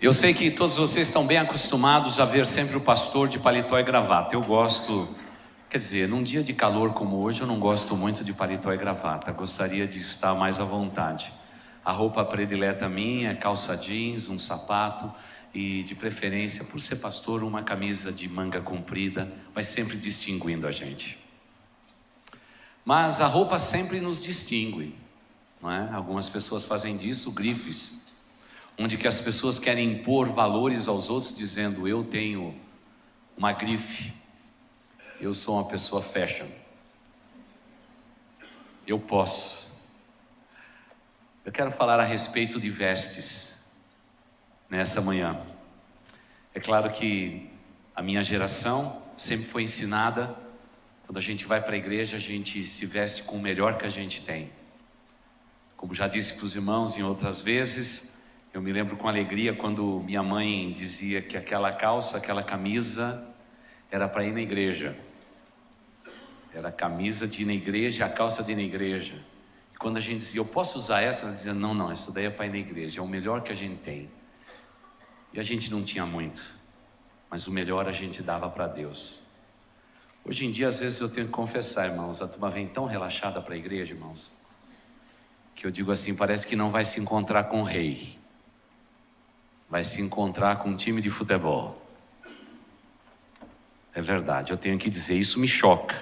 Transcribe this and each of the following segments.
Eu sei que todos vocês estão bem acostumados a ver sempre o pastor de paletó e gravata. Eu gosto, quer dizer, num dia de calor como hoje, eu não gosto muito de paletó e gravata. Gostaria de estar mais à vontade. A roupa predileta minha é calça jeans, um sapato e, de preferência, por ser pastor, uma camisa de manga comprida, vai sempre distinguindo a gente. Mas a roupa sempre nos distingue, não é? Algumas pessoas fazem disso grifes, onde que as pessoas querem impor valores aos outros, dizendo: eu tenho uma grife, eu sou uma pessoa fashion, eu posso. Eu quero falar a respeito de vestes nessa manhã. É claro que a minha geração sempre foi ensinada, quando a gente vai para a igreja, a gente se veste com o melhor que a gente tem. Como já disse para os irmãos em outras vezes, eu me lembro com alegria quando minha mãe dizia que aquela calça, aquela camisa era para ir na igreja. Era a camisa de ir na igreja, a calça de ir na igreja. E quando a gente dizia: eu posso usar essa? Ela dizia: não, essa daí é para ir na igreja, é o melhor que a gente tem. E a gente não tinha muito, mas o melhor a gente dava para Deus. Hoje em dia, às vezes eu tenho que confessar, irmãos, a turma vem tão relaxada para a igreja, irmãos, que eu digo assim, parece que não vai se encontrar com o rei. Vai se encontrar com um time de futebol. É verdade, eu tenho que dizer, isso me choca.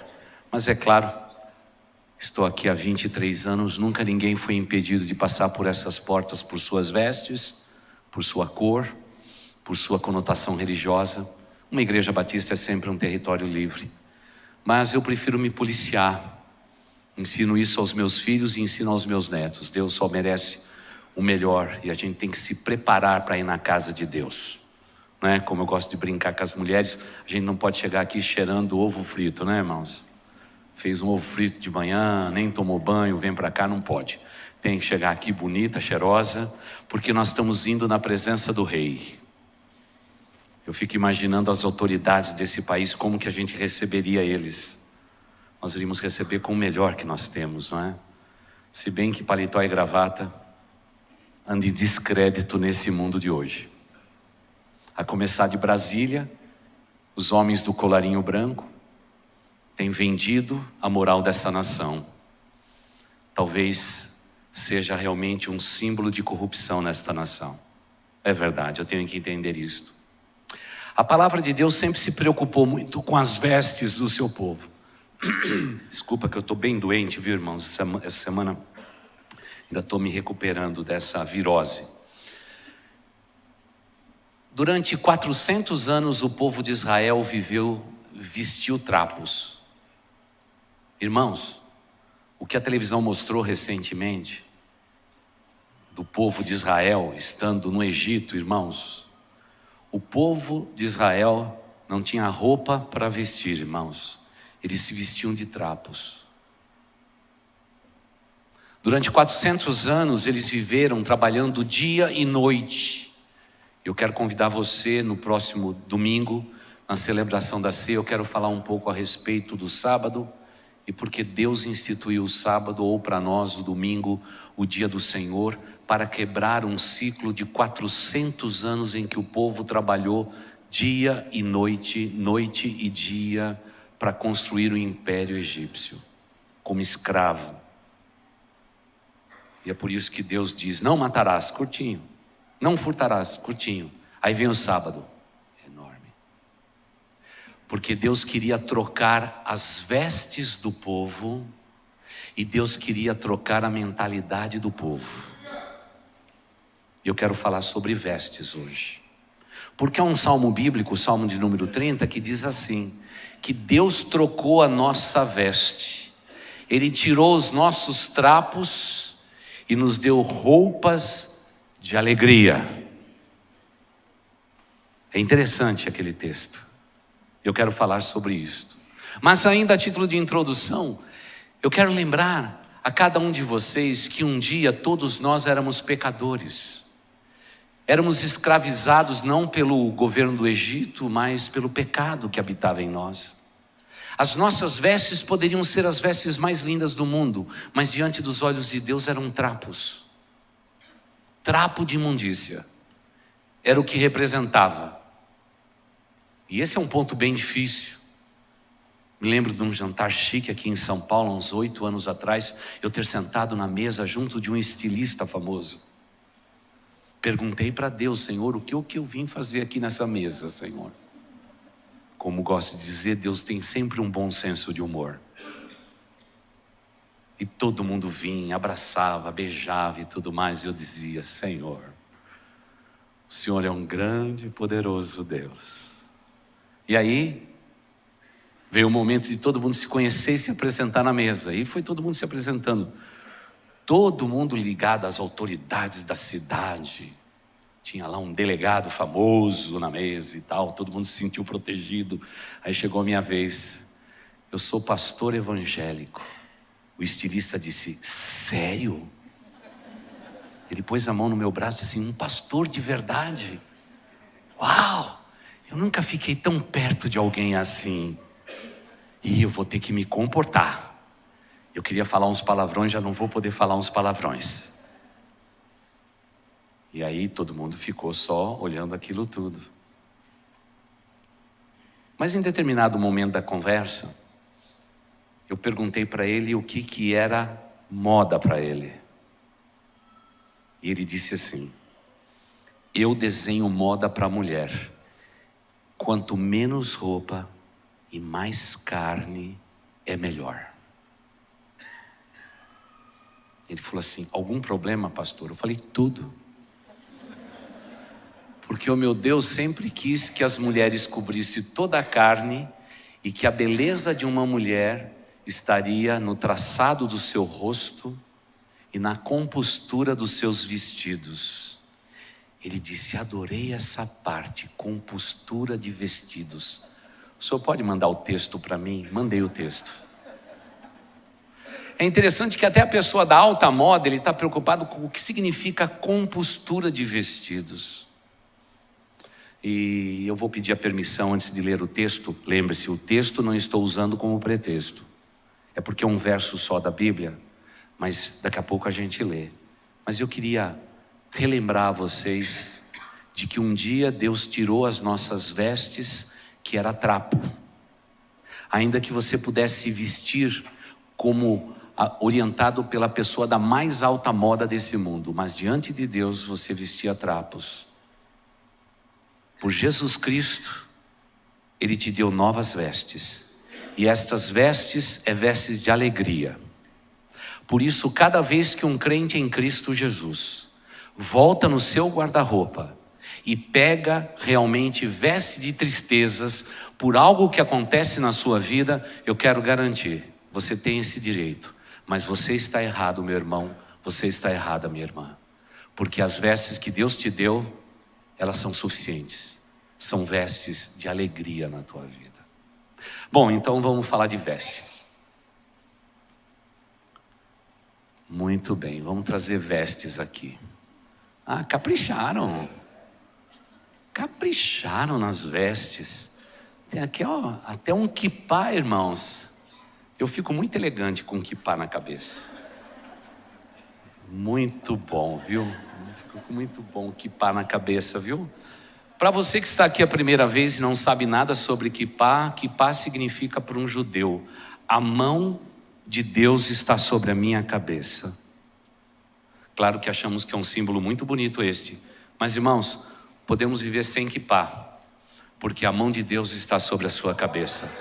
Mas é claro, estou aqui há 23 anos, nunca ninguém foi impedido de passar por essas portas por suas vestes, por sua cor, por sua conotação religiosa. Uma igreja batista é sempre um território livre. Mas eu prefiro me policiar. Ensino isso aos meus filhos e ensino aos meus netos. Deus só merece o melhor e a gente tem que se preparar para ir na casa de Deus, não é? Como eu gosto de brincar com as mulheres, a gente não pode chegar aqui cheirando ovo frito, né, irmãos? Fez um ovo frito de manhã, nem tomou banho, vem para cá, não pode. Tem que chegar aqui bonita, cheirosa, porque nós estamos indo na presença do rei. Eu fico imaginando as autoridades desse país, como que a gente receberia eles. Nós iríamos receber com o melhor que nós temos, não é? Se bem que paletó e gravata anda em descrédito nesse mundo de hoje. A começar de Brasília, os homens do colarinho branco têm vendido a moral dessa nação. Talvez seja realmente um símbolo de corrupção nesta nação. É verdade, eu tenho que entender isto. A palavra de Deus sempre se preocupou muito com as vestes do seu povo. Desculpa que eu estou bem doente, viu, irmãos? Essa semana ainda estou me recuperando dessa virose. Durante 400 anos o povo de Israel vestiu trapos. Irmãos, o que a televisão mostrou recentemente do povo de Israel estando no Egito, irmãos, o povo de Israel não tinha roupa para vestir, irmãos. Eles se vestiam de trapos. Durante 400 anos eles viveram trabalhando dia e noite. Eu quero convidar você no próximo domingo, na celebração da ceia, eu quero falar um pouco a respeito do sábado e porque Deus instituiu o sábado, ou para nós o domingo, o dia do Senhor, para quebrar um ciclo de 400 anos em que o povo trabalhou dia e noite, noite e dia, para construir o império egípcio, como escravo. E é por isso que Deus diz: não matarás, curtinho. Não furtarás, curtinho. Aí vem o sábado, enorme. Porque Deus queria trocar as vestes do povo e Deus queria trocar a mentalidade do povo. E eu quero falar sobre vestes hoje. Porque há um salmo bíblico, o salmo de número 30, que diz assim, que Deus trocou a nossa veste. Ele tirou os nossos trapos e nos deu roupas de alegria. É interessante aquele texto. Eu quero falar sobre isto. Mas ainda a título de introdução, eu quero lembrar a cada um de vocês que um dia todos nós éramos pecadores. Éramos escravizados não pelo governo do Egito, mas pelo pecado que habitava em nós. As nossas vestes poderiam ser as vestes mais lindas do mundo, mas diante dos olhos de Deus eram trapos. Trapo de imundícia. era o que representava. E esse é um ponto bem difícil. Me lembro de um jantar chique aqui em São Paulo, uns 8 anos atrás, eu ter sentado na mesa junto de um estilista famoso. Perguntei para Deus: Senhor, o que eu vim fazer aqui nessa mesa, Senhor? Como gosto de dizer, Deus tem sempre um bom senso de humor. E todo mundo vinha, abraçava, beijava e tudo mais. E eu dizia: Senhor, o Senhor é um grande e poderoso Deus. E aí, veio o momento de todo mundo se conhecer e se apresentar na mesa. E foi todo mundo se apresentando. Todo mundo ligado às autoridades da cidade. Tinha lá um delegado famoso na mesa e tal. Todo mundo se sentiu protegido. Aí chegou a minha vez. Eu sou pastor evangélico. O estilista disse: sério? Ele pôs a mão no meu braço e disse assim: um pastor de verdade? Uau! Eu nunca fiquei tão perto de alguém assim. E eu vou ter que me comportar. Eu queria falar uns palavrões, já não vou poder falar uns palavrões. E aí todo mundo ficou só olhando aquilo tudo. Mas em determinado momento da conversa, eu perguntei para ele o que era moda para ele. E ele disse assim: eu desenho moda para mulher. Quanto menos roupa e mais carne é melhor. Ele falou assim: algum problema, pastor? Eu falei: tudo. Porque o meu Deus sempre quis que as mulheres cobrissem toda a carne e que a beleza de uma mulher estaria no traçado do seu rosto e na compostura dos seus vestidos. Ele disse: adorei essa parte, compostura de vestidos. O senhor pode mandar o texto para mim? Mandei o texto. É interessante que até a pessoa da alta moda, ele está preocupado com o que significa compostura de vestidos. E eu vou pedir a permissão antes de ler o texto. Lembre-se, o texto não estou usando como pretexto. É porque é um verso só da Bíblia, mas daqui a pouco a gente lê. Mas eu queria relembrar a vocês de que um dia Deus tirou as nossas vestes, que era trapo. Ainda que você pudesse vestir como orientado pela pessoa da mais alta moda desse mundo, mas diante de Deus você vestia trapos. Por Jesus Cristo, Ele te deu novas vestes. E estas vestes é vestes de alegria. Por isso, cada vez que um crente em Cristo Jesus volta no seu guarda-roupa e pega realmente veste de tristezas por algo que acontece na sua vida, eu quero garantir, você tem esse direito. Mas você está errado, meu irmão, você está errada, minha irmã. Porque as vestes que Deus te deu, elas são suficientes. São vestes de alegria na tua vida. Bom, então vamos falar de veste. Muito bem, vamos trazer vestes aqui. Ah, capricharam. Capricharam nas vestes. Tem aqui, ó, até um quipá, irmãos. Eu fico muito elegante com um quipá na cabeça. Muito bom, viu? Fico muito bom o quipá na cabeça, viu? Para você que está aqui a primeira vez e não sabe nada sobre quipá, quipá significa para um judeu: a mão de Deus está sobre a minha cabeça. Claro que achamos que é um símbolo muito bonito este, mas irmãos, podemos viver sem quipá, porque a mão de Deus está sobre a sua cabeça.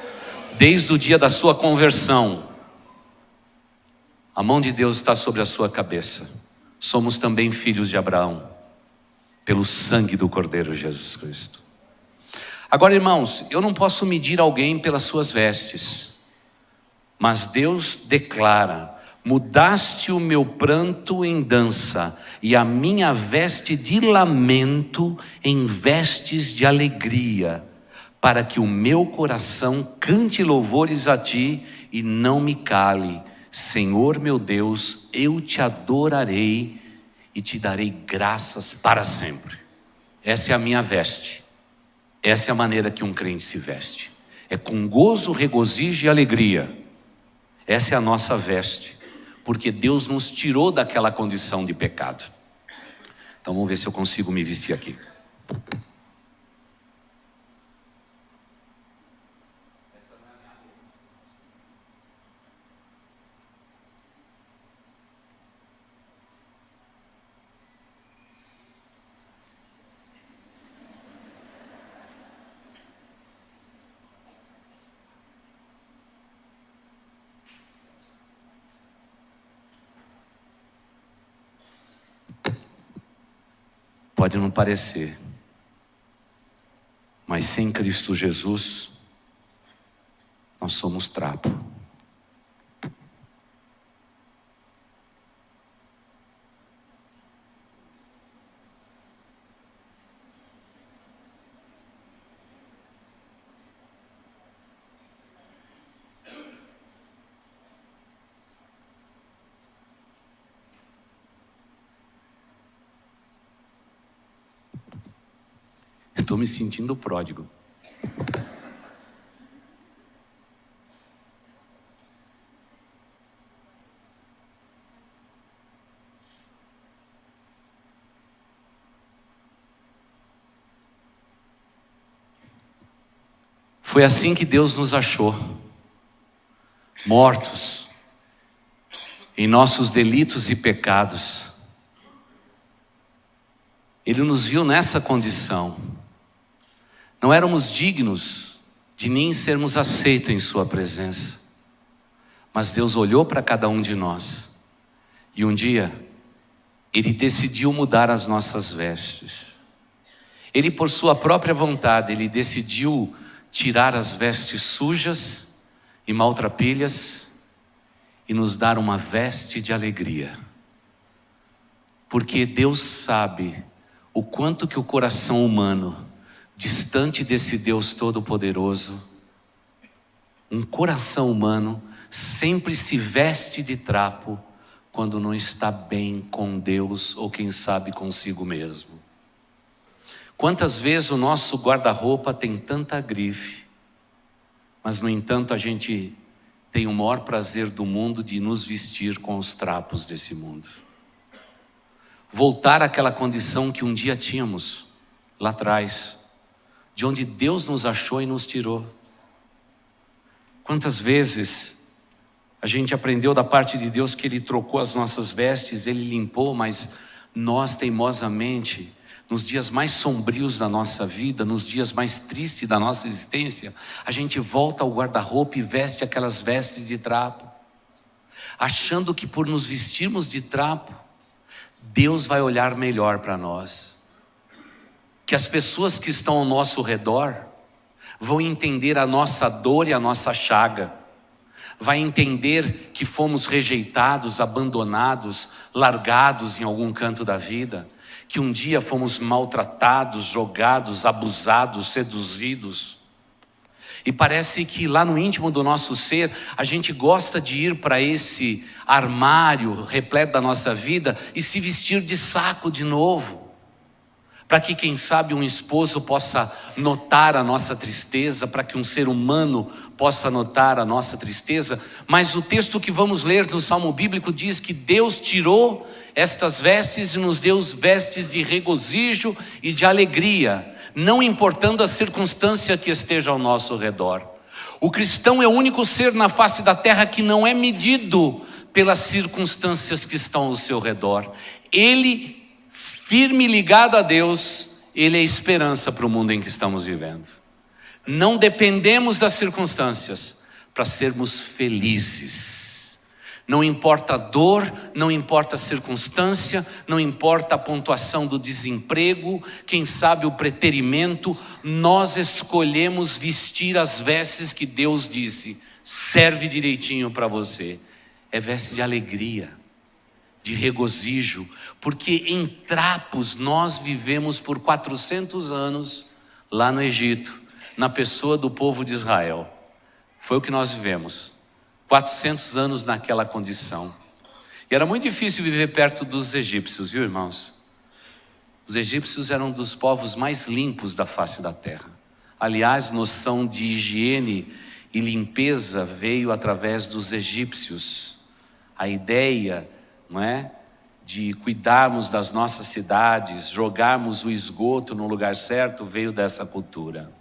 Desde o dia da sua conversão, a mão de Deus está sobre a sua cabeça. Somos também filhos de Abraão, pelo sangue do Cordeiro Jesus Cristo. Agora, irmãos, eu não posso medir alguém pelas suas vestes, mas Deus declara: mudaste o meu pranto em dança e a minha veste de lamento em vestes de alegria, para que o meu coração cante louvores a ti e não me cale. Senhor meu Deus, eu te adorarei e te darei graças para sempre. Essa é a minha veste. Essa é a maneira que um crente se veste. É com gozo, regozijo e alegria. Essa é a nossa veste, porque Deus nos tirou daquela condição de pecado. Então vamos ver se eu consigo me vestir aqui. Pode não parecer, mas sem Cristo Jesus, nós somos trapo. Estou me sentindo pródigo. Foi assim que Deus nos achou, mortos em nossos delitos e pecados. Ele nos viu nessa condição. Não éramos dignos de nem sermos aceitos em sua presença. Mas Deus olhou para cada um de nós. E um dia, Ele decidiu mudar as nossas vestes. Ele, por sua própria vontade, Ele decidiu tirar as vestes sujas e maltrapilhas e nos dar uma veste de alegria. Porque Deus sabe o quanto que o coração humano, distante desse Deus Todo-Poderoso, um coração humano sempre se veste de trapo quando não está bem com Deus ou quem sabe consigo mesmo. Quantas vezes o nosso guarda-roupa tem tanta grife, mas no entanto a gente tem o maior prazer do mundo de nos vestir com os trapos desse mundo. Voltar àquela condição que um dia tínhamos lá atrás, de onde Deus nos achou e nos tirou. Quantas vezes a gente aprendeu da parte de Deus que Ele trocou as nossas vestes, Ele limpou, mas nós teimosamente, nos dias mais sombrios da nossa vida, nos dias mais tristes da nossa existência, a gente volta ao guarda-roupa e veste aquelas vestes de trapo, achando que por nos vestirmos de trapo, Deus vai olhar melhor para nós. Que as pessoas que estão ao nosso redor vão entender a nossa dor e a nossa chaga. Vai entender que fomos rejeitados, abandonados, largados em algum canto da vida. Que um dia fomos maltratados, jogados, abusados, seduzidos. E parece que lá no íntimo do nosso ser, a gente gosta de ir para esse armário repleto da nossa vida e se vestir de saco de novo. Para que, quem sabe, um esposo possa notar a nossa tristeza, para que um ser humano possa notar a nossa tristeza. Mas o texto que vamos ler no Salmo Bíblico diz que Deus tirou estas vestes e nos deu vestes de regozijo e de alegria, não importando a circunstância que esteja ao nosso redor. O cristão é o único ser na face da terra que não é medido pelas circunstâncias que estão ao seu redor. Ele, firme e ligado a Deus, Ele é esperança para o mundo em que estamos vivendo. Não dependemos das circunstâncias para sermos felizes. Não importa a dor, não importa a circunstância, não importa a pontuação do desemprego, quem sabe o preterimento, nós escolhemos vestir as vestes que Deus disse, serve direitinho para você. É veste de alegria, de regozijo, porque em trapos nós vivemos por 400 anos lá no Egito, na pessoa do povo de Israel. Foi o que nós vivemos, 400 anos naquela condição. E era muito difícil viver perto dos egípcios, viu, irmãos? Os egípcios eram um dos povos mais limpos da face da terra. Aliás, noção de higiene e limpeza veio através dos egípcios. A ideia, não é, de cuidarmos das nossas cidades, jogarmos o esgoto no lugar certo, veio dessa cultura.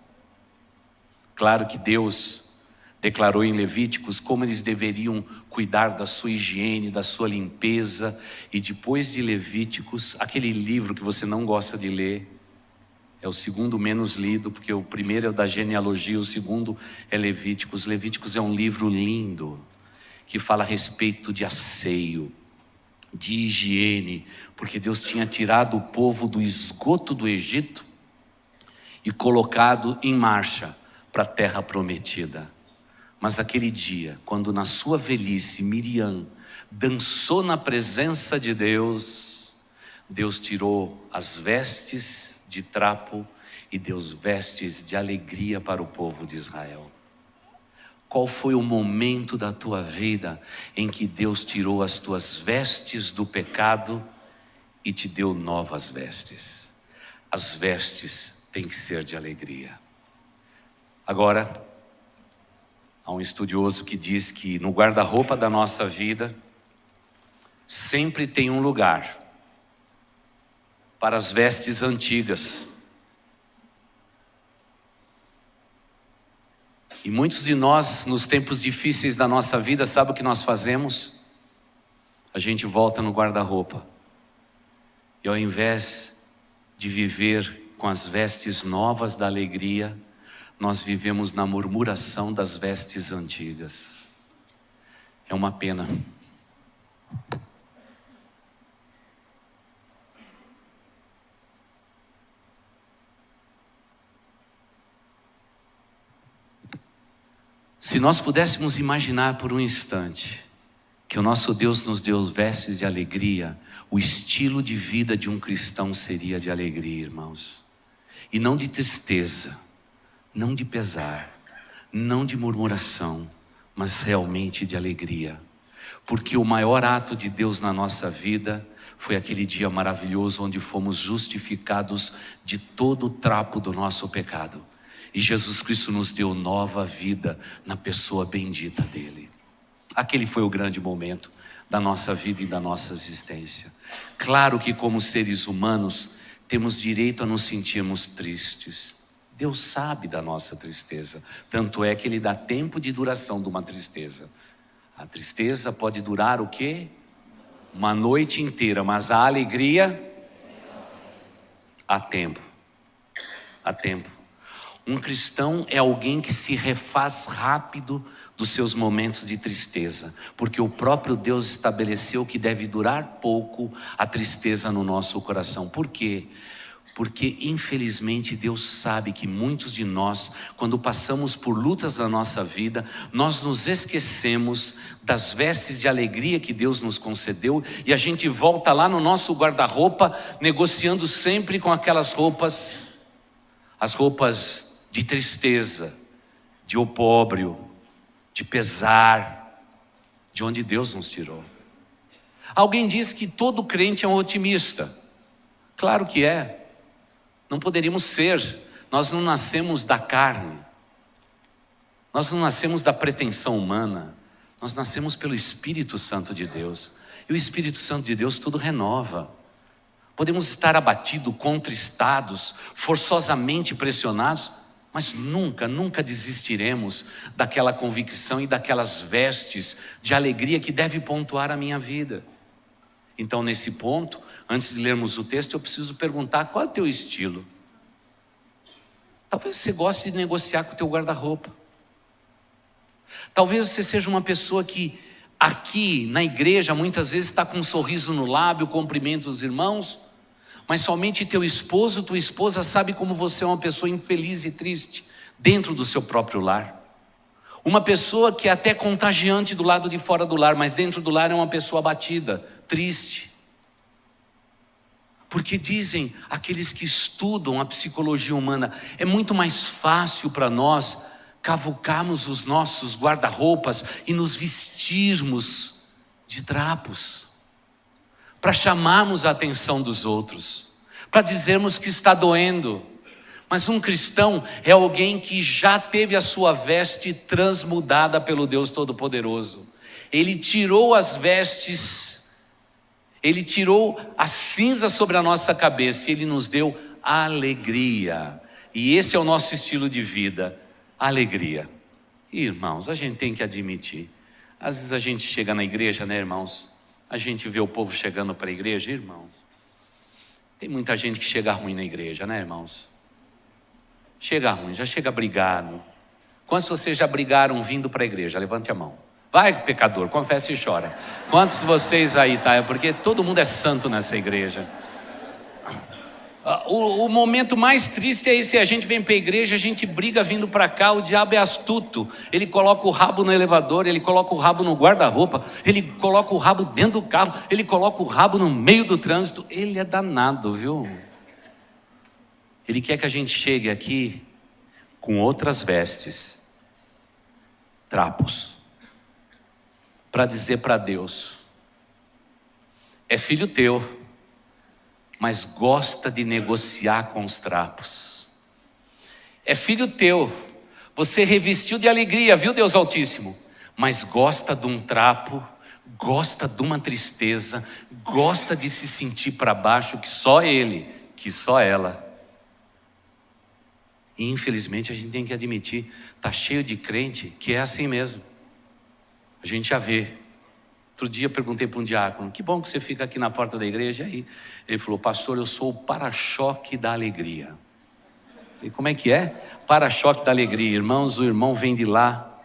Claro que Deus declarou em Levíticos como eles deveriam cuidar da sua higiene, da sua limpeza. E depois de Levíticos, aquele livro que você não gosta de ler, é o segundo menos lido, porque o primeiro é o da genealogia, o segundo é Levíticos. Levíticos é um livro lindo, que fala a respeito de asseio, de higiene, porque Deus tinha tirado o povo do esgoto do Egito e colocado em marcha para a terra prometida. Mas aquele dia, quando na sua velhice Miriam dançou na presença de Deus, Deus tirou as vestes de trapo e deu vestes de alegria para o povo de Israel. Qual foi o momento da tua vida em que Deus tirou as tuas vestes do pecado e te deu novas vestes? As vestes têm que ser de alegria. Agora, há um estudioso que diz que no guarda-roupa da nossa vida sempre tem um lugar para as vestes antigas. E muitos de nós, nos tempos difíceis da nossa vida, sabe o que nós fazemos? A gente volta no guarda-roupa. E ao invés de viver com as vestes novas da alegria, nós vivemos na murmuração das vestes antigas. É uma pena. Se nós pudéssemos imaginar por um instante que o nosso Deus nos deu vestes de alegria, o estilo de vida de um cristão seria de alegria, irmãos. E não de tristeza, não de pesar, não de murmuração, mas realmente de alegria. Porque o maior ato de Deus na nossa vida foi aquele dia maravilhoso onde fomos justificados de todo o trapo do nosso pecado. E Jesus Cristo nos deu nova vida na pessoa bendita dele. Aquele foi o grande momento da nossa vida e da nossa existência. Claro que como seres humanos temos direito a nos sentirmos tristes. Deus sabe da nossa tristeza. Tanto é que Ele dá tempo de duração de uma tristeza. A tristeza pode durar o quê? Uma noite inteira, mas a alegria, há tempo. Há tempo. Um cristão é alguém que se refaz rápido dos seus momentos de tristeza, porque o próprio Deus estabeleceu que deve durar pouco a tristeza no nosso coração. Por quê? Porque infelizmente Deus sabe que muitos de nós, quando passamos por lutas na nossa vida, nós nos esquecemos das vestes de alegria que Deus nos concedeu e a gente volta lá no nosso guarda-roupa, negociando sempre com aquelas roupas, as roupas de tristeza, de opróbrio, de pesar, de onde Deus nos tirou. Alguém diz que todo crente é um otimista. Claro que é. Não poderíamos ser. Nós não nascemos da carne. Nós não nascemos da pretensão humana. Nós nascemos pelo Espírito Santo de Deus. E o Espírito Santo de Deus tudo renova. Podemos estar abatidos, contristados, forçosamente pressionados, mas nunca desistiremos daquela convicção e daquelas vestes de alegria que deve pontuar a minha vida. Então, nesse ponto, antes de lermos o texto, eu preciso perguntar: qual é o teu estilo? Talvez você goste de negociar com o teu guarda-roupa. Talvez você seja uma pessoa que aqui na igreja muitas vezes está com um sorriso no lábio, cumprimenta os irmãos, mas somente teu esposo, tua esposa sabe como você é uma pessoa infeliz e triste dentro do seu próprio lar. Uma pessoa que é até contagiante do lado de fora do lar, mas dentro do lar é uma pessoa abatida, triste. Porque dizem aqueles que estudam a psicologia humana, é muito mais fácil para nós cavucarmos os nossos guarda-roupas e nos vestirmos de trapos, para chamarmos a atenção dos outros, para dizermos que está doendo. Mas um cristão é alguém que já teve a sua veste transmudada pelo Deus Todo-Poderoso. Ele tirou as vestes, Ele tirou a cinza sobre a nossa cabeça e Ele nos deu alegria. E esse é o nosso estilo de vida, alegria. E, irmãos, a gente tem que admitir, às vezes a gente chega na igreja, né, irmãos? A gente vê o povo chegando para a igreja, irmãos. Tem muita gente que chega ruim na igreja, né, irmãos? Chega ruim, já chega brigado. Quantos de vocês já brigaram vindo para a igreja? Levante a mão. Vai, pecador, confessa e chora. Quantos de vocês aí, tá? É porque todo mundo é santo nessa igreja. O momento mais triste é esse: a gente vem para a igreja, a gente briga vindo para cá, o diabo é astuto, ele coloca o rabo no elevador, ele coloca o rabo no guarda-roupa, ele coloca o rabo dentro do carro, ele coloca o rabo no meio do trânsito. Ele é danado, viu? Ele quer que a gente chegue aqui com outras vestes, trapos, para dizer para Deus: é filho teu, mas gosta de negociar com os trapos. É filho teu, você revestiu de alegria, viu, Deus Altíssimo? Mas gosta de um trapo, gosta de uma tristeza, gosta de se sentir para baixo, que só ele, que só ela. E infelizmente a gente tem que admitir, está cheio de crente que é assim mesmo. A gente já vê. Outro dia eu perguntei para um diácono: que bom que você fica aqui na porta da igreja. Aí ele falou: pastor, eu sou o para-choque da alegria. E como é que é? Para-choque da alegria. Irmãos, o irmão vem de lá,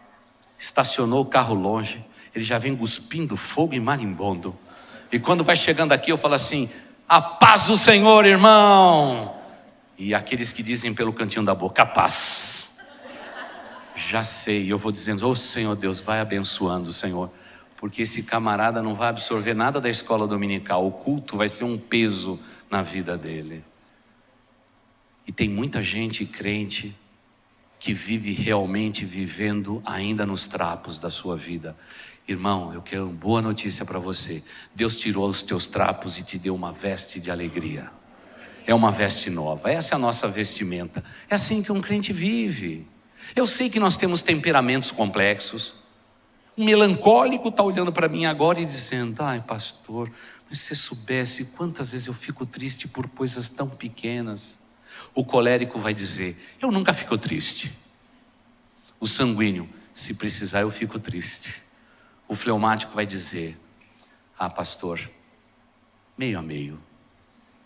estacionou o carro longe, ele já vem cuspindo fogo e marimbondo. E quando vai chegando aqui eu falo assim: a paz do Senhor, irmão. E aqueles que dizem pelo cantinho da boca: a paz. Já sei, eu vou dizendo: ô Senhor Deus, vai abençoando, Senhor, porque esse camarada não vai absorver nada da escola dominical, o culto vai ser um peso na vida dele. E tem muita gente crente que vive realmente vivendo ainda nos trapos da sua vida. Irmão, eu quero uma boa notícia para você: Deus tirou os teus trapos e te deu uma veste de alegria. É uma veste nova, essa é a nossa vestimenta. É assim que um crente vive. Eu sei que nós temos temperamentos complexos. Um melancólico está olhando para mim agora e dizendo: ai pastor, mas se você soubesse quantas vezes eu fico triste por coisas tão pequenas. O colérico vai dizer: eu nunca fico triste. O sanguíneo: se precisar eu fico triste. O fleumático vai dizer: ah pastor, meio a meio,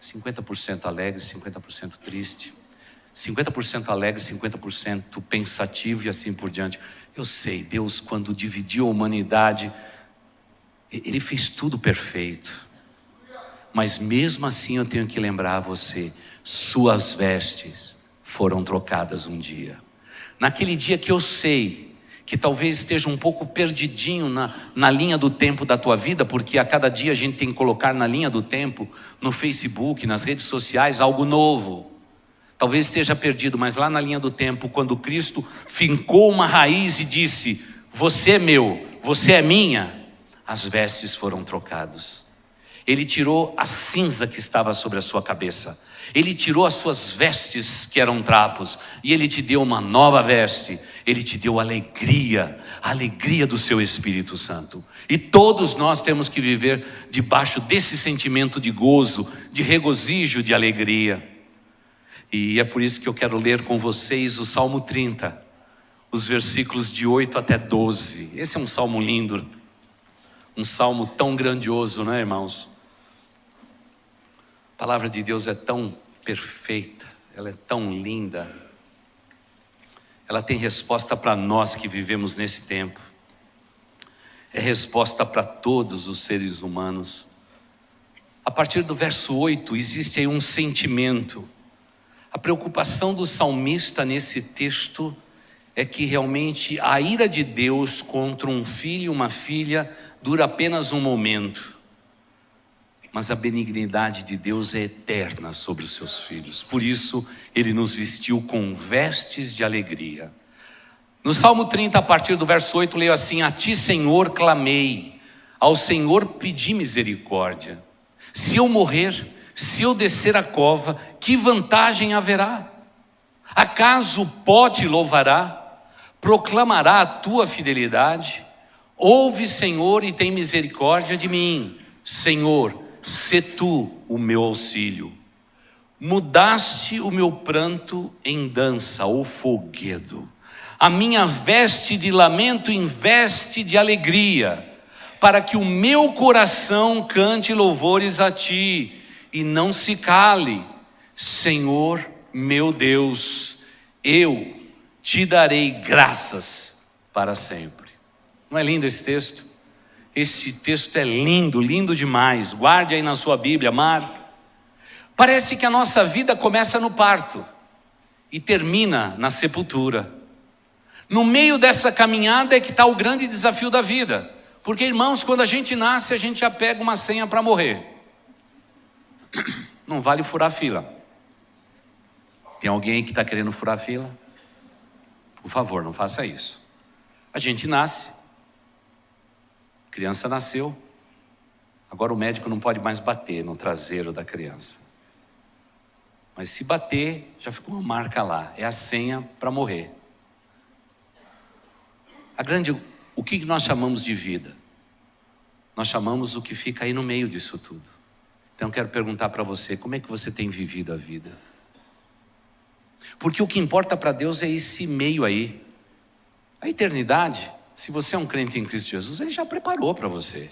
50% alegre, 50% triste, 50% alegre, 50% pensativo e assim por diante. Eu sei, Deus, quando dividiu a humanidade, Ele fez tudo perfeito. Mas mesmo assim eu tenho que lembrar a você: suas vestes foram trocadas um dia. Naquele dia que eu sei que talvez esteja um pouco perdidinho na linha do tempo da tua vida, porque a cada dia a gente tem que colocar na linha do tempo, no Facebook, nas redes sociais, algo novo. Talvez esteja perdido, mas lá na linha do tempo, quando Cristo fincou uma raiz e disse: você é meu, você é minha, as vestes foram trocadas. Ele tirou a cinza que estava sobre a sua cabeça, Ele tirou as suas vestes que eram trapos, e Ele te deu uma nova veste. Ele te deu alegria, a alegria do seu Espírito Santo. E todos nós temos que viver debaixo desse sentimento de gozo, de regozijo, de alegria. E é por isso que eu quero ler com vocês o Salmo 30, os versículos de 8 até 12. Esse é um salmo lindo, um salmo tão grandioso, não é, irmãos? A palavra de Deus é tão perfeita, ela é tão linda. Ela tem resposta para nós que vivemos nesse tempo. É resposta para todos os seres humanos. A partir do verso 8 existe aí um sentimento. A preocupação do salmista nesse texto é que realmente a ira de Deus contra um filho e uma filha dura apenas um momento, mas a benignidade de Deus é eterna sobre os seus filhos. Por isso Ele nos vestiu com vestes de alegria. No Salmo 30, a partir do verso 8, leio assim: a ti, Senhor, clamei, ao Senhor pedi misericórdia. Se eu morrer, se eu descer a cova, que vantagem haverá? Acaso o pó te louvará? Proclamará a tua fidelidade? Ouve, Senhor, e tem misericórdia de mim. Senhor, sê tu o meu auxílio. Mudaste o meu pranto em dança, ou folguedo. A minha veste de lamento em veste de alegria, para que o meu coração cante louvores a ti e não se cale. Senhor meu Deus, eu te darei graças para sempre. Não é lindo esse texto? Esse texto é lindo, lindo demais. Guarde aí na sua Bíblia, marque. Parece que a nossa vida começa no parto e termina na sepultura. No meio dessa caminhada é que está o grande desafio da vida. Porque, irmãos, quando a gente nasce, a gente já pega uma senha para morrer. Não vale furar fila. Tem alguém aí que está querendo furar fila? Por favor, não faça isso. A gente nasce. A criança nasceu. Agora o médico não pode mais bater no traseiro da criança. Mas se bater, já ficou uma marca lá. É a senha para morrer. O que nós chamamos de vida? Nós chamamos o que fica aí no meio disso tudo. Então eu quero perguntar para você, como é que você tem vivido a vida? Porque o que importa para Deus é esse meio aí. A eternidade, se você é um crente em Cristo Jesus, Ele já preparou para você.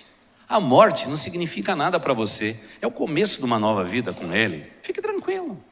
A morte não significa nada para você. É o começo de uma nova vida com Ele. Fique tranquilo.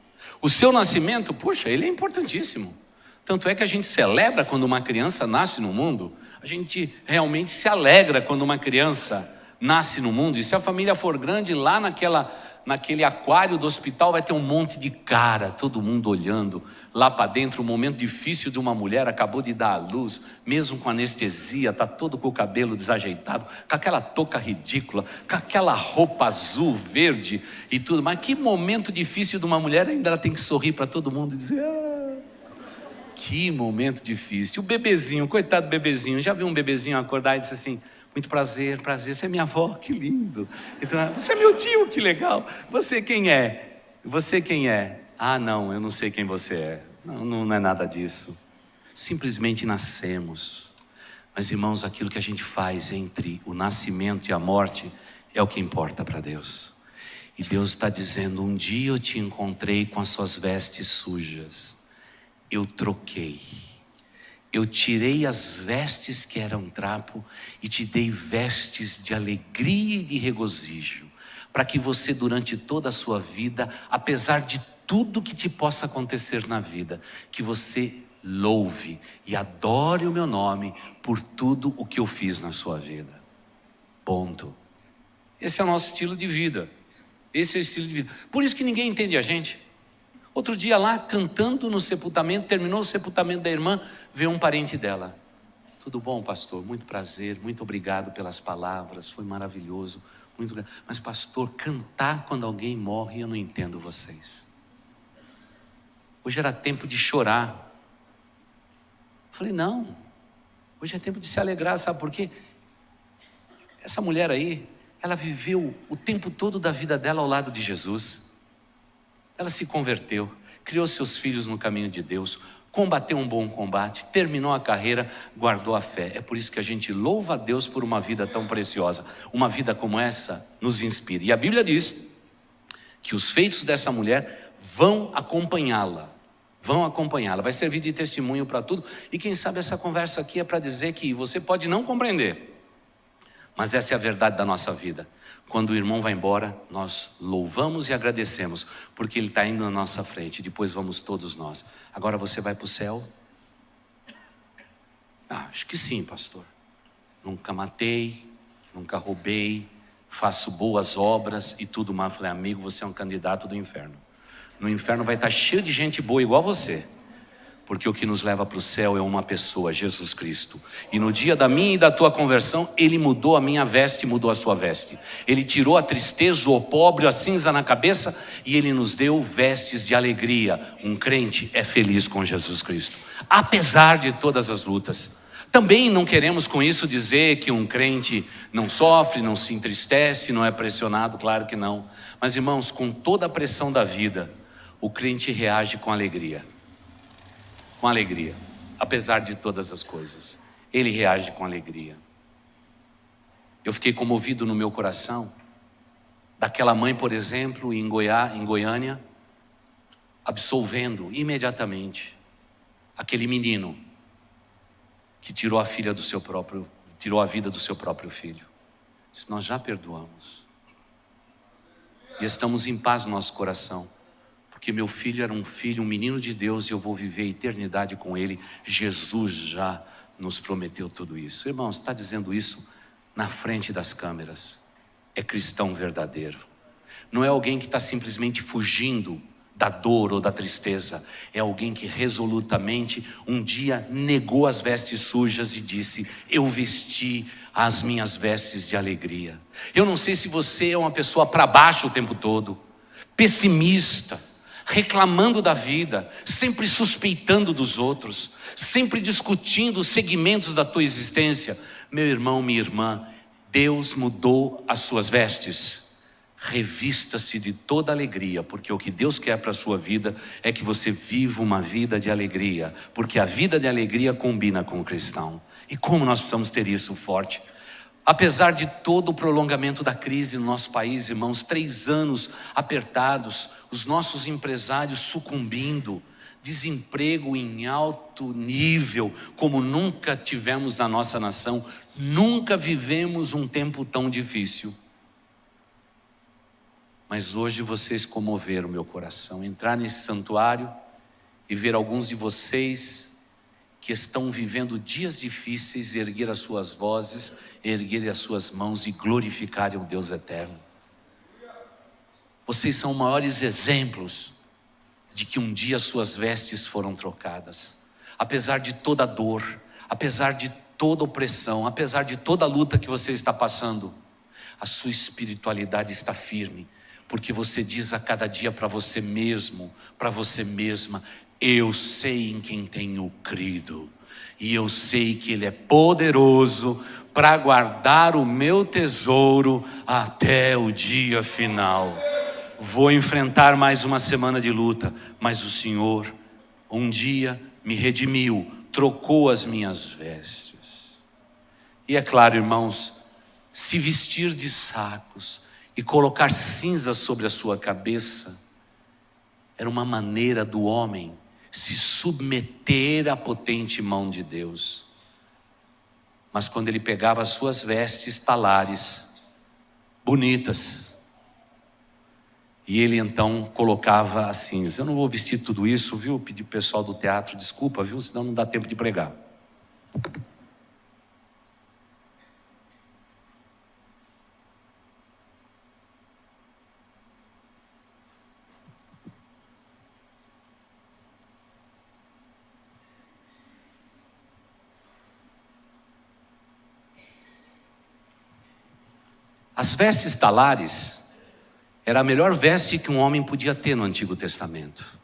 O seu nascimento, puxa, ele é importantíssimo. Tanto é que a gente celebra quando uma criança nasce no mundo. A gente realmente se alegra quando uma criança nasce no mundo. E se a família for grande, lá naquele aquário do hospital vai ter um monte de cara, todo mundo olhando lá para dentro. Um momento difícil de uma mulher, acabou de dar à luz, mesmo com anestesia, está todo com o cabelo desajeitado, com aquela touca ridícula, com aquela roupa azul, verde e tudo. Mas que momento difícil de uma mulher, ainda ela tem que sorrir para todo mundo e dizer... Que momento difícil. O bebezinho, coitado do bebezinho, já viu um bebezinho acordar e disse assim: muito prazer, você é minha avó, que lindo. Então, você é meu tio, que legal. Você quem é? Você quem é? Ah, não, eu não sei quem você é. Não é nada disso. Simplesmente nascemos. Mas, irmãos, aquilo que a gente faz entre o nascimento e a morte é o que importa para Deus. E Deus está dizendo: um dia eu te encontrei com as suas vestes sujas. Eu troquei, eu tirei as vestes que eram trapo e te dei vestes de alegria e de regozijo, para que você durante toda a sua vida, apesar de tudo que te possa acontecer na vida, que você louve e adore o meu nome por tudo o que eu fiz na sua vida. Ponto. Esse é o nosso estilo de vida. Esse é o estilo de vida. Por isso que ninguém entende a gente. Outro dia lá, cantando no sepultamento, terminou o sepultamento da irmã, veio um parente dela. Tudo bom, pastor? Muito prazer, muito obrigado pelas palavras, foi maravilhoso. Mas, pastor, cantar quando alguém morre, eu não entendo vocês. Hoje era tempo de chorar. Eu falei, não, hoje é tempo de se alegrar, sabe por quê? Essa mulher aí, ela viveu o tempo todo da vida dela ao lado de Jesus. Ela se converteu, criou seus filhos no caminho de Deus, combateu um bom combate, terminou a carreira, guardou a fé. É por isso que a gente louva a Deus por uma vida tão preciosa. Uma vida como essa nos inspira. E a Bíblia diz que os feitos dessa mulher vão acompanhá-la. Vai servir de testemunho para tudo. E quem sabe essa conversa aqui é para dizer que você pode não compreender, mas essa é a verdade da nossa vida. Quando o irmão vai embora, nós louvamos e agradecemos, porque ele está indo na nossa frente, depois vamos todos nós. Agora você vai para o céu? Acho que sim, pastor. Nunca matei, nunca roubei, faço boas obras e tudo mais. Falei, amigo, você é um candidato do inferno. No inferno vai estar cheio de gente boa igual você. Porque o que nos leva para o céu é uma pessoa, Jesus Cristo. E no dia da minha e da tua conversão, Ele mudou a minha veste, mudou a sua veste. Ele tirou a tristeza, o opróbrio, a cinza na cabeça, e Ele nos deu vestes de alegria. Um crente é feliz com Jesus Cristo, apesar de todas as lutas. Também não queremos com isso dizer que um crente não sofre, não se entristece, não é pressionado, claro que não. Mas, irmãos, com toda a pressão da vida, o crente reage com alegria. Com alegria, apesar de todas as coisas, ele reage com alegria. Eu fiquei comovido no meu coração daquela mãe, por exemplo, em Goiânia, absolvendo imediatamente aquele menino que tirou a vida do seu próprio filho. Isso nós já perdoamos e estamos em paz no nosso coração. Porque meu filho era um menino de Deus, e eu vou viver a eternidade com ele. Jesus já nos prometeu tudo isso. Irmãos, está dizendo isso na frente das câmeras. É cristão verdadeiro. Não é alguém que está simplesmente fugindo da dor ou da tristeza. É alguém que resolutamente um dia negou as vestes sujas e disse: eu vesti as minhas vestes de alegria. Eu não sei se você é uma pessoa para baixo o tempo todo, pessimista, reclamando da vida, sempre suspeitando dos outros, sempre discutindo os segmentos da tua existência. Meu irmão, minha irmã, Deus mudou as suas vestes. Revista-se de toda alegria, porque o que Deus quer para a sua vida é que você viva uma vida de alegria, porque a vida de alegria combina com o cristão. E como nós precisamos ter isso forte? Apesar de todo o prolongamento da crise no nosso país, irmãos, 3 anos apertados, os nossos empresários sucumbindo, desemprego em alto nível, como nunca tivemos na nossa nação, nunca vivemos um tempo tão difícil. Mas hoje vocês comoveram meu coração, entrar nesse santuário e ver alguns de vocês que estão vivendo dias difíceis, erguer as suas vozes, erguer as suas mãos e glorificarem o Deus eterno. Vocês são maiores exemplos de que um dia suas vestes foram trocadas. Apesar de toda a dor, apesar de toda a opressão, apesar de toda a luta que você está passando, a sua espiritualidade está firme, porque você diz a cada dia para você mesmo, para você mesma: eu sei em quem tenho crido, e eu sei que Ele é poderoso para guardar o meu tesouro até o dia final. Vou enfrentar mais uma semana de luta, mas o Senhor um dia me redimiu, trocou as minhas vestes. E é claro, irmãos, se vestir de sacos e colocar cinzas sobre a sua cabeça era uma maneira do homem se submeter à potente mão de Deus. Mas quando ele pegava as suas vestes talares, bonitas, e ele então colocava a cinza. Eu não vou vestir tudo isso, viu? Pedi pro pessoal do teatro desculpa, viu? Senão não dá tempo de pregar. As vestes talares era a melhor veste que um homem podia ter no Antigo Testamento.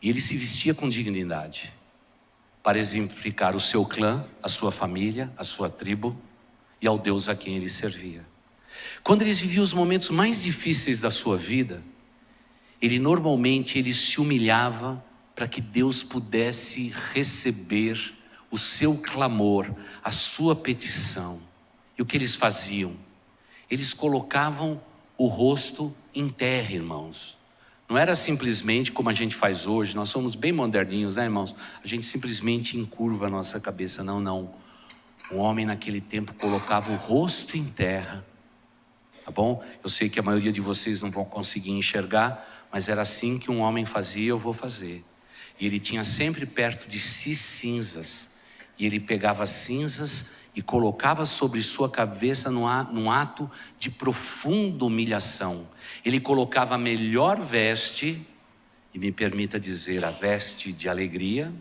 E ele se vestia com dignidade, para exemplificar o seu clã, a sua família, a sua tribo e ao Deus a quem ele servia. Quando eles viviam os momentos mais difíceis da sua vida, ele se humilhava para que Deus pudesse receber o seu clamor, a sua petição. E o que eles faziam? Eles colocavam o rosto em terra, irmãos. Não era simplesmente como a gente faz hoje, nós somos bem moderninhos, né, irmãos? A gente simplesmente encurva a nossa cabeça. Não. O homem naquele tempo colocava o rosto em terra, tá bom? Eu sei que a maioria de vocês não vão conseguir enxergar, mas era assim que um homem fazia, eu vou fazer. E ele tinha sempre perto de si cinzas, e ele pegava cinzas e colocava sobre sua cabeça num ato de profunda humilhação. Ele colocava a melhor veste, e me permita dizer, a veste de alegria.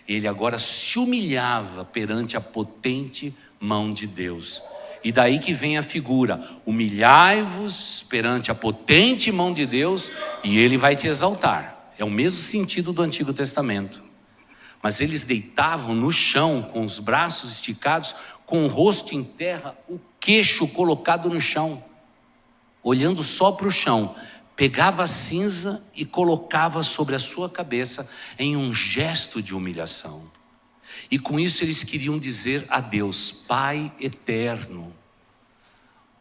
Ele agora se humilhava perante a potente mão de Deus. E daí que vem a figura: humilhai-vos perante a potente mão de Deus e Ele vai te exaltar. É o mesmo sentido do Antigo Testamento. Mas eles deitavam no chão, com os braços esticados, com o rosto em terra, o queixo colocado no chão, olhando só para o chão. Pegava a cinza e colocava sobre a sua cabeça em um gesto de humilhação. E com isso eles queriam dizer a Deus: Pai eterno,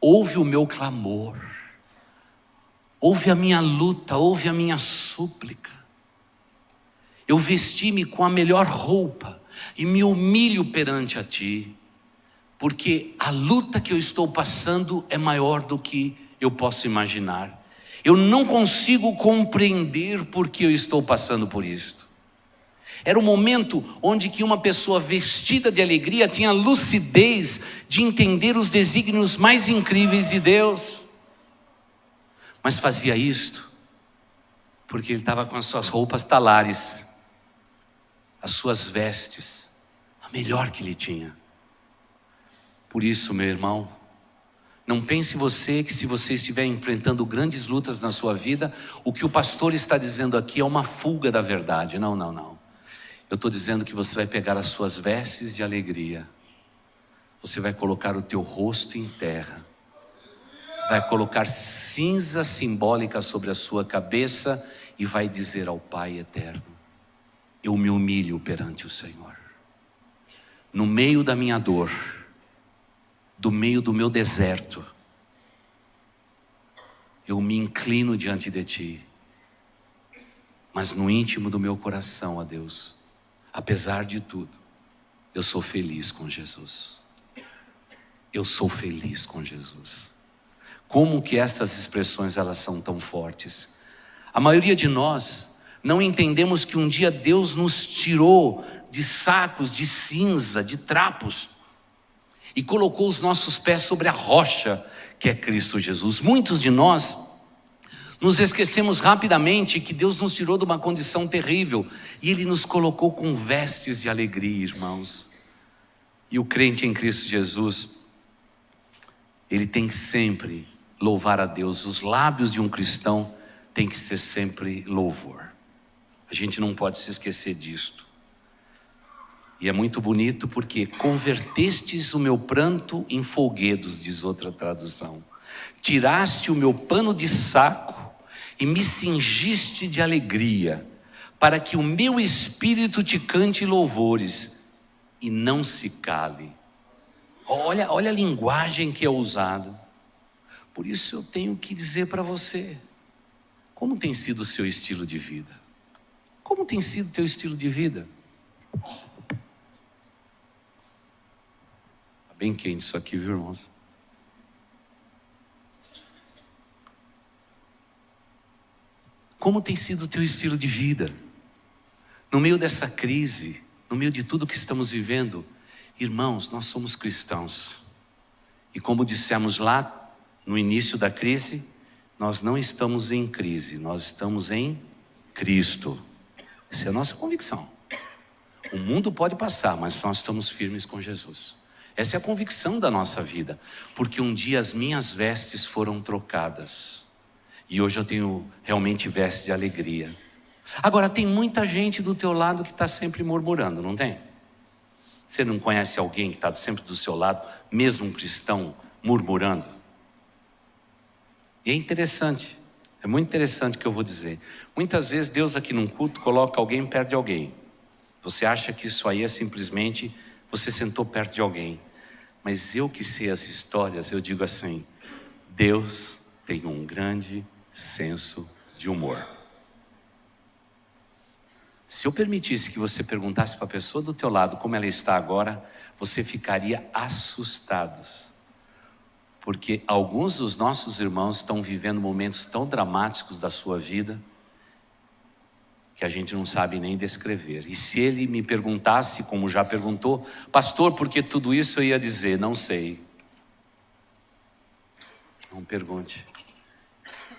ouve o meu clamor, ouve a minha luta, ouve a minha súplica. Eu vesti-me com a melhor roupa e me humilho perante a Ti, porque a luta que eu estou passando é maior do que eu posso imaginar. Eu não consigo compreender por que eu estou passando por isto. Era o momento onde que uma pessoa vestida de alegria tinha lucidez de entender os desígnios mais incríveis de Deus. Mas fazia isto porque ele estava com as suas roupas talares, as suas vestes, a melhor que ele tinha. Por isso, meu irmão, não pense você que se você estiver enfrentando grandes lutas na sua vida, o que o pastor está dizendo aqui é uma fuga da verdade. Não, não, não. Eu estou dizendo que você vai pegar as suas vestes de alegria, você vai colocar o teu rosto em terra, vai colocar cinza simbólica sobre a sua cabeça e vai dizer ao Pai eterno: eu me humilho perante o Senhor. No meio da minha dor, do meio do meu deserto, eu me inclino diante de Ti, mas no íntimo do meu coração, ó Deus, apesar de tudo, eu sou feliz com Jesus. Eu sou feliz com Jesus. Como que essas expressões elas são tão fortes? A maioria de nós não entendemos que um dia Deus nos tirou de sacos de cinza, de trapos, e colocou os nossos pés sobre a rocha que é Cristo Jesus. Muitos de nós nos esquecemos rapidamente que Deus nos tirou de uma condição terrível e Ele nos colocou com vestes de alegria, irmãos. E o crente em Cristo Jesus, ele tem que sempre louvar a Deus. Os lábios de um cristão tem que ser sempre louvor. A gente não pode se esquecer disto. E é muito bonito porque convertestes o meu pranto em folguedos, diz outra tradução. Tiraste o meu pano de saco e me cingiste de alegria, para que o meu espírito te cante louvores e não se cale. Olha a linguagem que é usada. Por isso eu tenho que dizer para você, como tem sido o seu estilo de vida? Como tem sido o teu estilo de vida? Está bem quente isso aqui, viu, irmãos? Como tem sido o teu estilo de vida? No meio dessa crise, no meio de tudo que estamos vivendo, irmãos, nós somos cristãos. E como dissemos lá no início da crise, nós não estamos em crise, nós estamos em Cristo. Essa é a nossa convicção. O mundo pode passar, mas nós estamos firmes com Jesus. Essa é a convicção da nossa vida, porque um dia as minhas vestes foram trocadas. E hoje eu tenho realmente veste de alegria. Agora, tem muita gente do teu lado que está sempre murmurando, não tem? Você não conhece alguém que está sempre do seu lado, mesmo um cristão, murmurando? E é interessante, é muito interessante o que eu vou dizer. Muitas vezes Deus aqui num culto coloca alguém perto de alguém. Você acha que isso aí é simplesmente você sentou perto de alguém. Mas eu que sei as histórias, eu digo assim: Deus tem um grande senso de humor. Se eu permitisse que você perguntasse para a pessoa do teu lado como ela está agora, você ficaria assustados. Porque alguns dos nossos irmãos estão vivendo momentos tão dramáticos da sua vida que a gente não sabe nem descrever. E se ele me perguntasse, como já perguntou, pastor, por que tudo isso? Eu ia dizer, não sei. Não pergunte.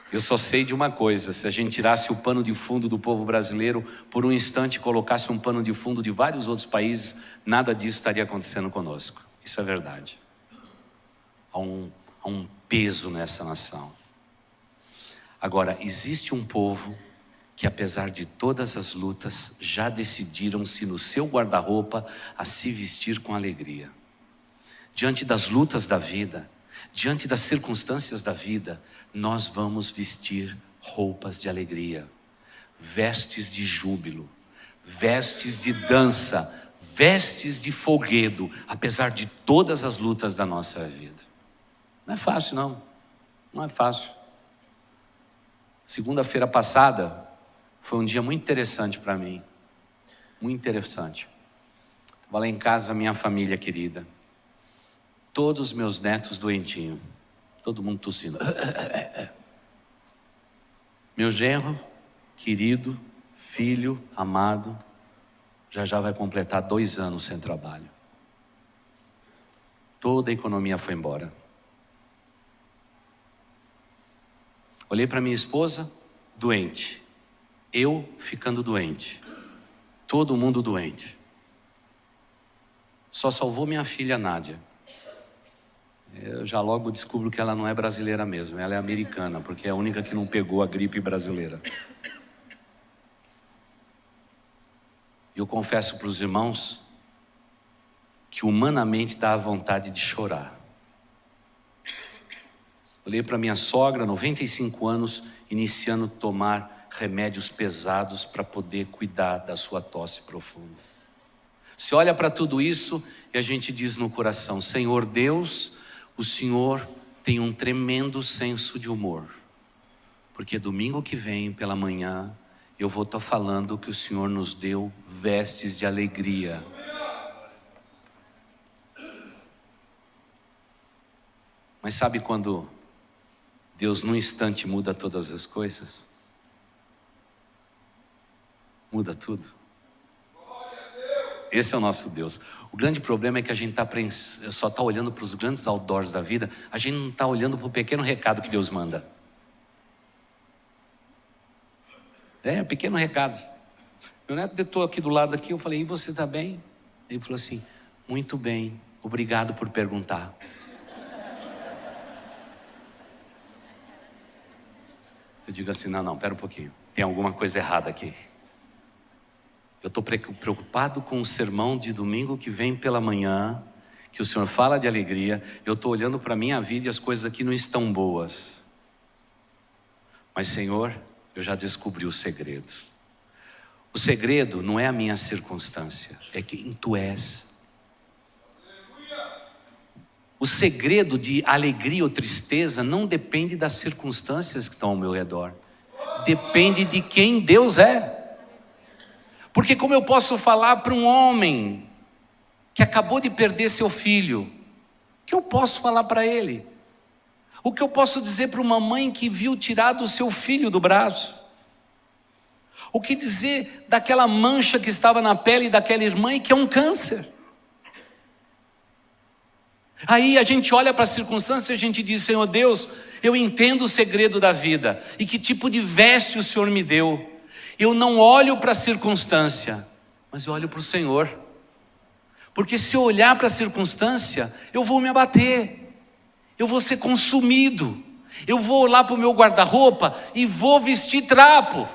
Eu só sei de uma coisa: se a gente tirasse o pano de fundo do povo brasileiro por um instante e colocasse um pano de fundo de vários outros países, nada disso estaria acontecendo conosco. Isso é verdade. Há um peso nessa nação. Agora, existe um povo que, apesar de todas as lutas, já decidiram-se no seu guarda-roupa a se vestir com alegria. Diante das lutas da vida, diante das circunstâncias da vida, nós vamos vestir roupas de alegria, vestes de júbilo, vestes de dança, vestes de folguedo, apesar de todas as lutas da nossa vida. Não é fácil, não. Não é fácil. Segunda-feira passada foi um dia muito interessante para mim. Muito interessante. Estava lá em casa, minha família querida. Todos os meus netos doentinhos. Todo mundo tossindo. Meu genro, querido, filho, amado, já vai completar 2 anos sem trabalho. Toda a economia foi embora. Olhei para minha esposa, doente. Eu ficando doente. Todo mundo doente. Só salvou minha filha Nádia. Eu já logo descubro que ela não é brasileira mesmo, ela é americana, porque é a única que não pegou a gripe brasileira. Eu confesso para os irmãos que humanamente dá vontade de chorar. Olhei para minha sogra, 95 anos, iniciando a tomar remédios pesados para poder cuidar da sua tosse profunda. Você olha para tudo isso e a gente diz no coração: Senhor Deus, o Senhor tem um tremendo senso de humor. Porque domingo que vem, pela manhã, eu vou estar falando que o Senhor nos deu vestes de alegria. Mas sabe quando Deus num instante muda todas as coisas? Muda tudo. Esse é o nosso Deus. O grande problema é que a gente só está olhando para os grandes outdoors da vida, a gente não está olhando para o pequeno recado que Deus manda. É um pequeno recado. Meu neto deitou aqui do lado aqui, eu falei: e você está bem? Ele falou assim: muito bem, obrigado por perguntar. Eu digo assim: não, pera um pouquinho, tem alguma coisa errada aqui. Eu estou preocupado com o sermão de domingo que vem pela manhã, que o Senhor fala de alegria. Eu estou olhando para a minha vida e as coisas aqui não estão boas. Mas Senhor, eu já descobri o segredo. O segredo não é a minha circunstância, é quem Tu és. O segredo de alegria ou tristeza não depende das circunstâncias que estão ao meu redor. Depende de quem Deus é. Porque como eu posso falar para um homem que acabou de perder seu filho? O que eu posso falar para ele? O que eu posso dizer para uma mãe que viu tirado o seu filho do braço? O que dizer daquela mancha que estava na pele daquela irmã e que é um câncer? Aí a gente olha para a circunstância e a gente diz: Senhor Deus, eu entendo o segredo da vida e que tipo de veste o Senhor me deu. Eu não olho para a circunstância, mas eu olho para o Senhor. Porque se eu olhar para a circunstância, eu vou me abater, eu vou ser consumido, eu vou lá para o meu guarda-roupa e vou vestir trapo,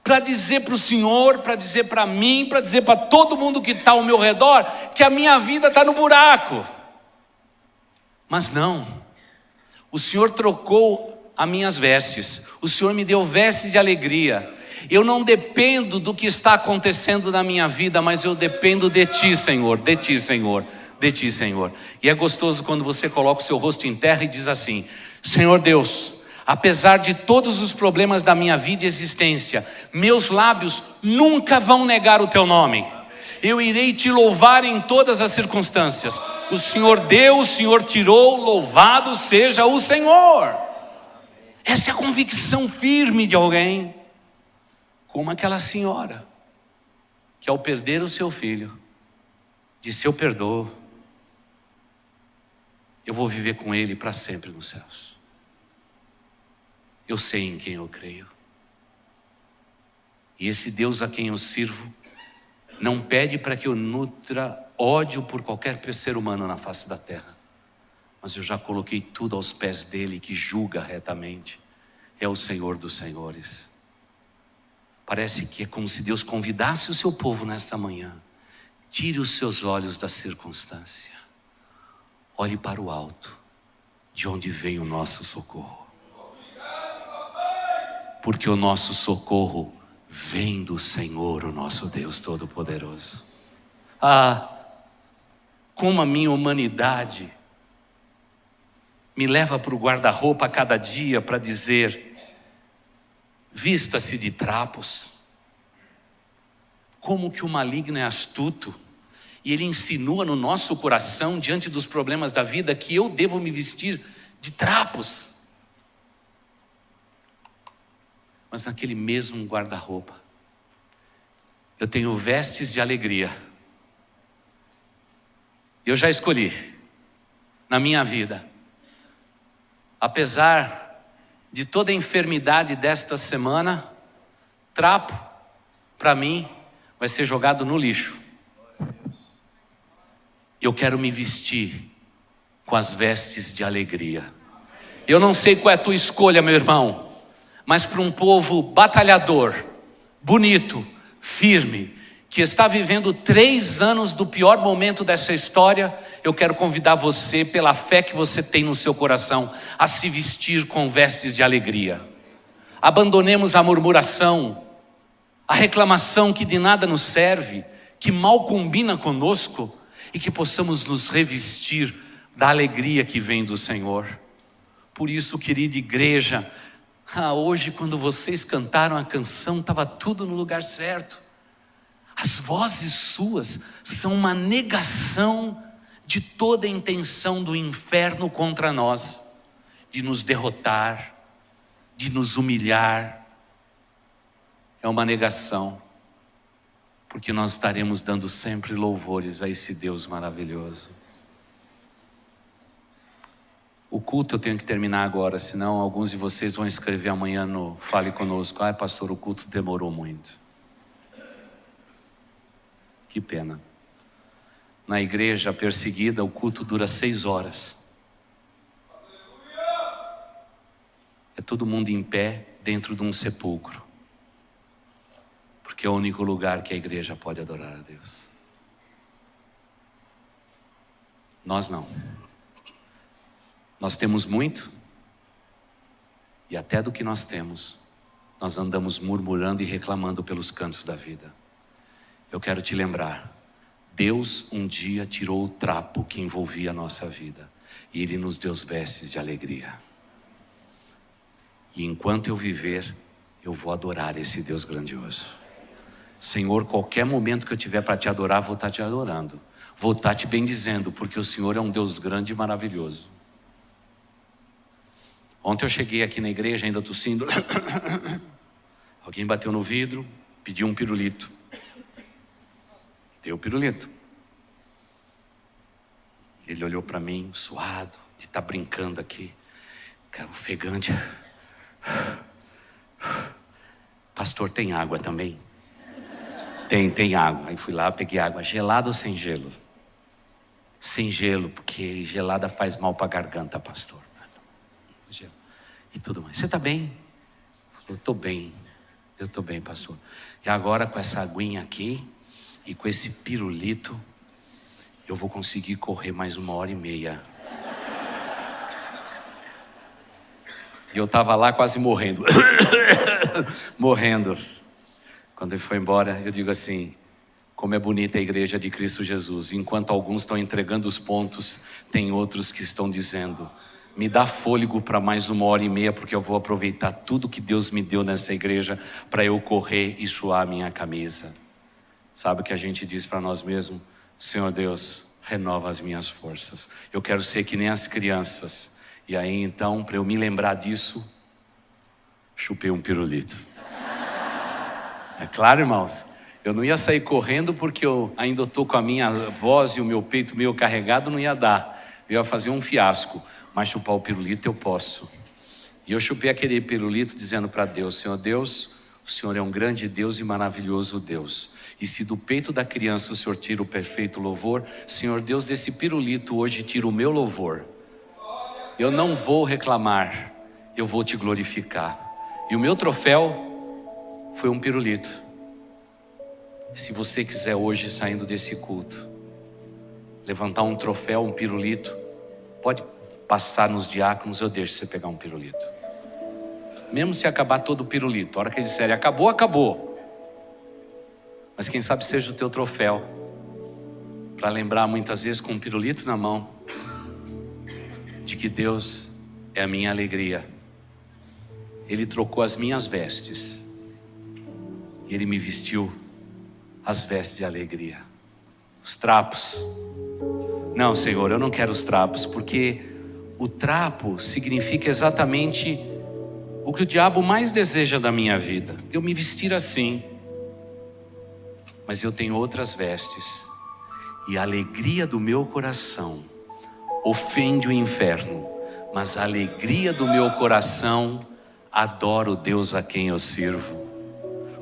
para dizer para o Senhor, para dizer para mim, para dizer para todo mundo que está ao meu redor, que a minha vida está no buraco. Mas não, o Senhor trocou as minhas vestes, o Senhor me deu vestes de alegria. Eu não dependo do que está acontecendo na minha vida, mas eu dependo de Ti, Senhor, de Ti, Senhor, de Ti, Senhor. E é gostoso quando você coloca o seu rosto em terra e diz assim: Senhor Deus, apesar de todos os problemas da minha vida e existência, meus lábios nunca vão negar o Teu nome. Eu irei Te louvar em todas as circunstâncias. O Senhor deu, o Senhor tirou, louvado seja o Senhor. Essa é a convicção firme de alguém. Como aquela senhora, que ao perder o seu filho, disse: eu perdoo, eu vou viver com ele para sempre nos céus. Eu sei em quem eu creio. E esse Deus a quem eu sirvo, não pede para que eu nutra ódio por qualquer ser humano na face da terra. Mas eu já coloquei tudo aos pés dele, que julga retamente. É o Senhor dos senhores. Parece que é como se Deus convidasse o seu povo nesta manhã: tire os seus olhos da circunstância, olhe para o alto, de onde vem o nosso socorro. Porque o nosso socorro vem do Senhor, o nosso Deus Todo-Poderoso. Ah, como a minha humanidade me leva para o guarda-roupa a cada dia para dizer: vista-se de trapos. Como que o maligno é astuto, e ele insinua no nosso coração, diante dos problemas da vida, que eu devo me vestir de trapos. Mas naquele mesmo guarda-roupa, eu tenho vestes de alegria. Eu já escolhi na minha vida, apesar de toda a enfermidade desta semana, trapo, para mim, vai ser jogado no lixo. Eu quero me vestir com as vestes de alegria. Eu não sei qual é a tua escolha, meu irmão, mas para um povo batalhador, bonito, firme, que está vivendo 3 anos do pior momento dessa história, eu quero convidar você, pela fé que você tem no seu coração, a se vestir com vestes de alegria. Abandonemos a murmuração, a reclamação que de nada nos serve, que mal combina conosco, e que possamos nos revestir da alegria que vem do Senhor. Por isso, querida igreja, hoje quando vocês cantaram a canção, estava tudo no lugar certo. As vozes suas são uma negação de toda a intenção do inferno contra nós, de nos derrotar, de nos humilhar. É uma negação, porque nós estaremos dando sempre louvores a esse Deus maravilhoso. O culto eu tenho que terminar agora, senão alguns de vocês vão escrever amanhã no Fale Conosco: ai pastor, o culto demorou muito. Que pena. Na igreja perseguida, o culto dura 6 horas. É todo mundo em pé dentro de um sepulcro, porque é o único lugar que a igreja pode adorar a Deus. Nós não. Nós temos muito, e até do que nós temos, nós andamos murmurando e reclamando pelos cantos da vida. Eu quero te lembrar, Deus um dia tirou o trapo que envolvia a nossa vida, e Ele nos deu vestes de alegria. E enquanto eu viver, eu vou adorar esse Deus grandioso. Senhor, qualquer momento que eu tiver para te adorar, vou estar te adorando, vou estar te bendizendo, porque o Senhor é um Deus grande e maravilhoso. Ontem eu cheguei aqui na igreja ainda tossindo. Alguém bateu no vidro, pediu um pirulito. Deu o pirulito. Ele olhou para mim, suado, de estar brincando aqui, ofegante. Pastor, tem água também? Tem água. Aí fui lá, peguei água. Gelada ou sem gelo? Sem gelo, porque gelada faz mal para a garganta, pastor. E tudo mais. Você está bem? Eu estou bem. Eu estou bem, pastor. E agora com essa aguinha aqui e com esse pirulito, eu vou conseguir correr mais 1h30. E eu estava lá quase morrendo. Morrendo. Quando ele foi embora, eu digo assim: como é bonita a igreja de Cristo Jesus. Enquanto alguns estão entregando os pontos, tem outros que estão dizendo: me dá fôlego para mais 1h30, porque eu vou aproveitar tudo que Deus me deu nessa igreja para eu correr e suar a minha camisa. Sabe o que a gente diz para nós mesmos? Senhor Deus, renova as minhas forças. Eu quero ser que nem as crianças. E aí então, para eu me lembrar disso, chupei um pirulito. É claro, irmãos, eu não ia sair correndo porque eu ainda estou com a minha voz e o meu peito meio carregado, não ia dar. Eu ia fazer um fiasco. Mas chupar o pirulito eu posso. E eu chupei aquele pirulito dizendo para Deus: Senhor Deus, o Senhor é um grande Deus e maravilhoso Deus. E se do peito da criança o Senhor tira o perfeito louvor, Senhor Deus, desse pirulito hoje tira o meu louvor. Eu não vou reclamar, eu vou te glorificar. E o meu troféu foi um pirulito. Se você quiser hoje, saindo desse culto, levantar um troféu, um pirulito, pode passar nos diáconos, eu deixo você pegar um pirulito. Mesmo se acabar todo o pirulito, a hora que eles disserem acabou, acabou. Mas quem sabe seja o teu troféu, para lembrar muitas vezes com um pirulito na mão, de que Deus é a minha alegria. Ele trocou as minhas vestes, e Ele me vestiu as vestes de alegria. Os trapos, não, Senhor, eu não quero os trapos, porque o trapo significa exatamente o que o diabo mais deseja da minha vida: eu me vestir assim. mas eu tenho outras vestes. E a alegria do meu coração ofende o inferno, mas a alegria do meu coração adora o Deus a quem eu sirvo.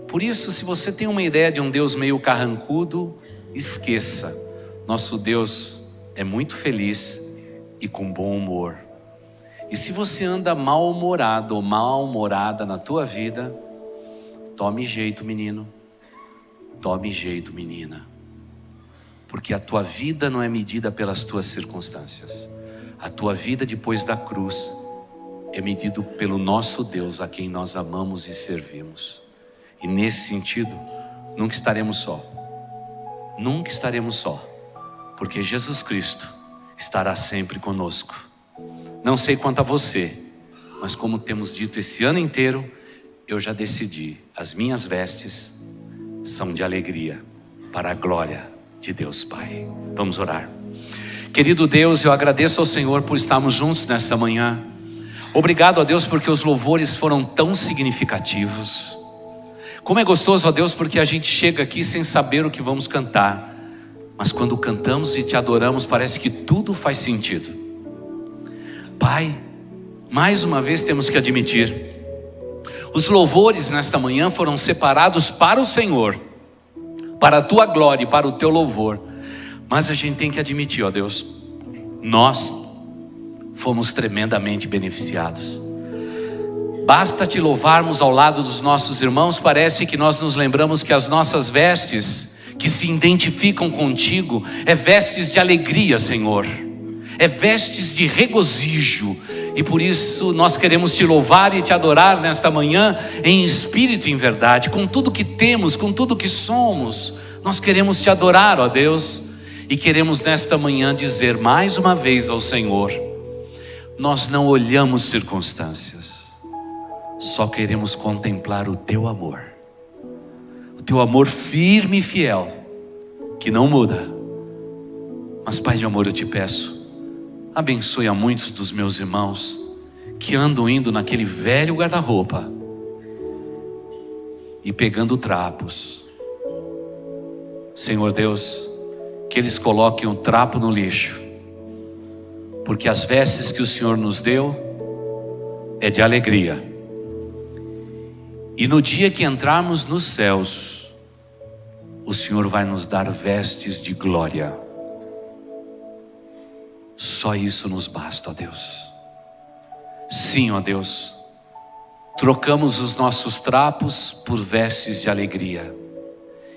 Por isso, se você tem uma ideia de um Deus meio carrancudo, esqueça. Nosso Deus é muito feliz e com bom humor. E se você anda mal-humorado ou mal-humorada na tua vida, tome jeito, menino. Tome jeito, menina. Porque a tua vida não é medida pelas tuas circunstâncias. A tua vida depois da cruz é medida pelo nosso Deus a quem nós amamos e servimos. E nesse sentido, nunca estaremos só. Nunca estaremos só. Porque Jesus Cristo estará sempre conosco. Não sei quanto a você, mas como temos dito esse ano inteiro, eu já decidi, as minhas vestes são de alegria, para a glória de Deus Pai. Vamos orar. Querido Deus, eu agradeço ao Senhor por estarmos juntos nessa manhã. Obrigado a Deus porque os louvores foram tão significativos. Como é gostoso, ó Deus, porque a gente chega aqui sem saber o que vamos cantar, mas quando cantamos e te adoramos, parece que tudo faz sentido. Pai, mais uma vez temos que admitir, os louvores nesta manhã foram separados para o Senhor, para a tua glória e para o teu louvor. Mas a gente tem que admitir, ó Deus, nós fomos tremendamente beneficiados. Basta te louvarmos ao lado dos nossos irmãos, parece que nós nos lembramos que as nossas vestes que se identificam contigo é vestes de alegria, Senhor, é vestes de regozijo. E por isso nós queremos te louvar e te adorar nesta manhã em espírito e em verdade, com tudo que temos, com tudo que somos. Nós queremos te adorar, ó Deus, e queremos nesta manhã dizer mais uma vez ao Senhor: nós não olhamos circunstâncias, só queremos contemplar o teu amor. O teu amor firme e fiel, que não muda. Mas Pai de amor, eu te peço, abençoe a muitos dos meus irmãos que andam indo naquele velho guarda-roupa e pegando trapos. Senhor Deus, que eles coloquem o trapo no lixo, porque as vestes que o Senhor nos deu é de alegria. E no dia que entrarmos nos céus, o Senhor vai nos dar vestes de glória. Só isso nos basta, ó Deus. Sim, ó Deus, trocamos os nossos trapos por vestes de alegria.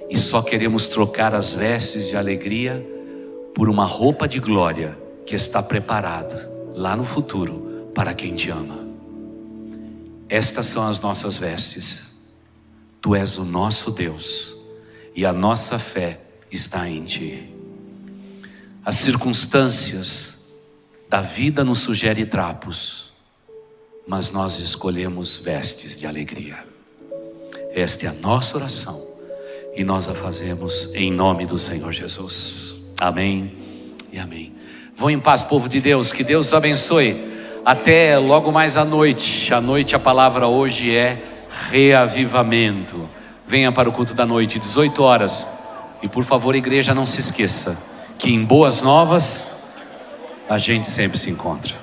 E só queremos trocar as vestes de alegria por uma roupa de glória que está preparada lá no futuro para quem te ama. Estas são as nossas vestes. Tu és o nosso Deus e a nossa fé está em ti. As circunstâncias da vida nos sugerem trapos, mas nós escolhemos vestes de alegria. Esta é a nossa oração e nós a fazemos em nome do Senhor Jesus. Amém e amém. Vão em paz, povo de Deus, que Deus abençoe. Até logo mais à noite. À noite a palavra hoje é reavivamento. Venha para o culto da noite, 18 horas. E por favor, igreja, não se esqueça que em Boas Novas a gente sempre se encontra.